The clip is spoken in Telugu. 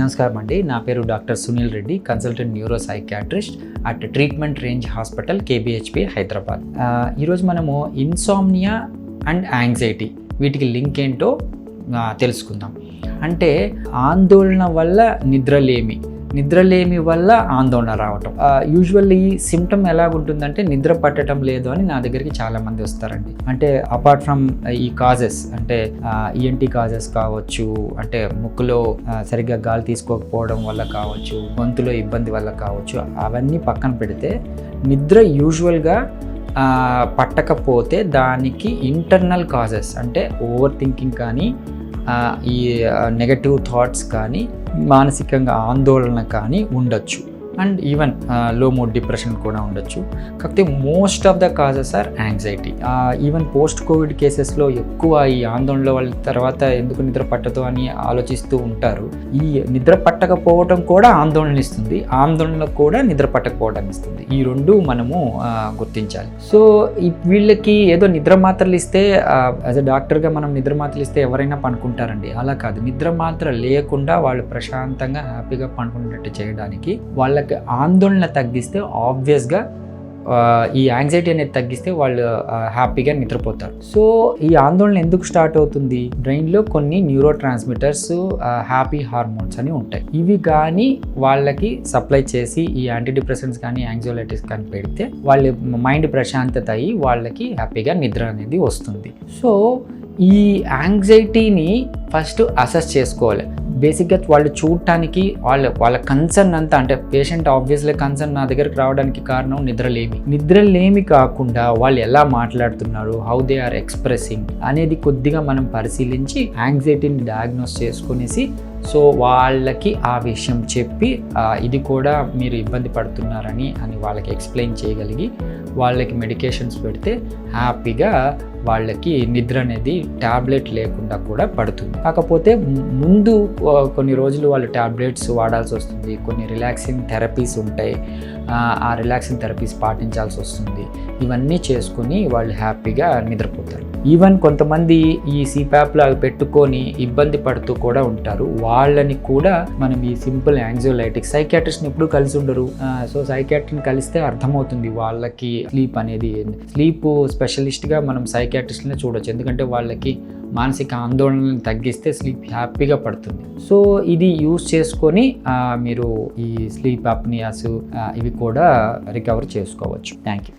నమస్కారం అండి. నా పేరు doctor Sunil Reddy, consultant neuro psychiatrist at treatment range hospital KBHP Hyderabad. ఈరోజు మనము ఇన్సామ్నియా అండ్ యాంగ్జైటీ వీటికి లింక్ ఏంటో తెలుసుకుందాం. అంటే ఆందోళన వల్ల నిద్రలేమి వల్ల ఆందోళన రావటం. యూజువల్లీ సిమ్టమ్ ఎలాగుంటుందంటే నిద్ర పట్టడం లేదు అని నా దగ్గరికి చాలామంది వస్తారండి. అంటే అపార్ట్ ఫ్రమ్ ఈ కాజెస్, అంటే ఈఎన్టీ కాజెస్ కావచ్చు, అంటే ముక్కులో సరిగ్గా గాలి తీసుకోకపోవడం వల్ల కావచ్చు, గొంతులో ఇబ్బంది వల్ల కావచ్చు, అవన్నీ పక్కన పెడితే నిద్ర యూజువల్గా పట్టకపోతే దానికి ఇంటర్నల్ కాజెస్ అంటే ఓవర్ థింకింగ్ కానీ, ఈ నెగటివ్ థాట్స్ కానీ, మానసికంగా ఆందోళన కానీ ఉండొచ్చు. అండ్ ఈవెన్ లో మూడ్ డిప్రెషన్ కూడా ఉండొచ్చు. కాకపోతే most of the causes are anxiety. Even post Covid కేసెస్లో ఎక్కువ ఈ ఆందోళన వాళ్ళ తర్వాత ఎందుకు నిద్ర పట్టదు అని ఆలోచిస్తూ ఉంటారు. ఈ నిద్ర పట్టకపోవడం కూడా ఆందోళన ఇస్తుంది, ఆందోళన కూడా నిద్ర పట్టకపోవడం ఇస్తుంది. ఈ రెండు మనము గుర్తించాలి. సో వీళ్ళకి ఏదో నిద్ర మాత్రలు ఇస్తే, యాజ్ అ డాక్టర్గా మనం నిద్ర మాత్రలు ఇస్తే ఎవరైనా పనుకుంటారండి. అలా కాదు. నిద్ర మాత్ర లేకుండా వాళ్ళు ప్రశాంతంగా హ్యాపీగా పనుకునేటట్టు చేయడానికి వాళ్ళకి ఆందోళన తగ్గిస్తే ఆబ్వియస్గా ఈ యాంగ్జైటీ అనేది తగ్గిస్తే వాళ్ళు హ్యాపీగా నిద్రపోతారు. సో ఈ ఆందోళన ఎందుకు స్టార్ట్ అవుతుంది? బ్రెయిన్లో కొన్ని న్యూరో ట్రాన్స్మిటర్స్, హ్యాపీ హార్మోన్స్ అని ఉంటాయి. ఇవి కానీ వాళ్ళకి సప్లై చేసి ఈ యాంటీ డిప్రెసెంట్స్ కానీ యాంగ్జైటీస్ కానీ పెడితే వాళ్ళ మైండ్ ప్రశాంతత అయ్యి వాళ్ళకి హ్యాపీగా నిద్ర అనేది వస్తుంది. సో ఈ యాంగ్జైటీని ఫస్ట్ అసెస్ చేసుకోవాలి. బేసిక్గా వాళ్ళు చూడటానికి వాళ్ళ కన్సర్న్ అంతా, అంటే పేషెంట్ ఆబ్వియస్లీ కన్సర్న్ నా దగ్గరికి రావడానికి కారణం నిద్రలేమి కాకుండా వాళ్ళు ఎలా మాట్లాడుతున్నారు, హౌ దే ఆర్ ఎక్స్ప్రెసింగ్ అనేది కొద్దిగా మనం పరిశీలించి యాంగ్జైటీని డయాగ్నోస్ చేసుకునేసి సో వాళ్ళకి ఆ విషయం చెప్పి ఇది కూడా మీరు ఇబ్బంది పడుతున్నారని వాళ్ళకి ఎక్స్ప్లెయిన్ చేయగలిగి వాళ్ళకి మెడికేషన్స్ పెడితే హ్యాపీగా వాళ్ళకి నిద్ర అనేది ట్యాబ్లెట్ లేకుండా కూడా పడుతుంది. కాకపోతే ముందు కొన్ని రోజులు వాళ్ళు ట్యాబ్లెట్స్ వాడాల్సి వస్తుంది, కొన్ని రిలాక్సింగ్ థెరపీస్ ఉంటాయి, ఆ రిలాక్సింగ్ థెరపీస్ పాటించాల్సి వస్తుంది. ఇవన్నీ చేసుకుని వాళ్ళు హ్యాపీగా నిద్రపోతారు. ఈవెన్ కొంతమంది ఈ సిపాప్లు అవి పెట్టుకొని ఇబ్బంది పడుతూ కూడా ఉంటారు. వాళ్ళని కూడా మనం ఈ సింపుల్ యాంగ్జైటిక్ సైకియాట్రిస్ట్ని ఎప్పుడు కలిసి ఉండరు. సో సైకియాట్రిస్ట్ని కలిస్తే అర్థమవుతుంది వాళ్ళకి స్లీప్ అనేది. స్లీప్ స్పెషలిస్ట్గా మనం సైకియాట్రిస్ట్ని చూడొచ్చు, ఎందుకంటే వాళ్ళకి మానసిక ఆందోళనని తగ్గిస్తే స్లీప్ హ్యాపీగా పడుతుంది. సో ఇది యూజ్ చేసుకొని మీరు ఈ స్లీప్ అప్నియాస్ ఇవి కూడా రికవర్ చేసుకోవచ్చు. Thank you.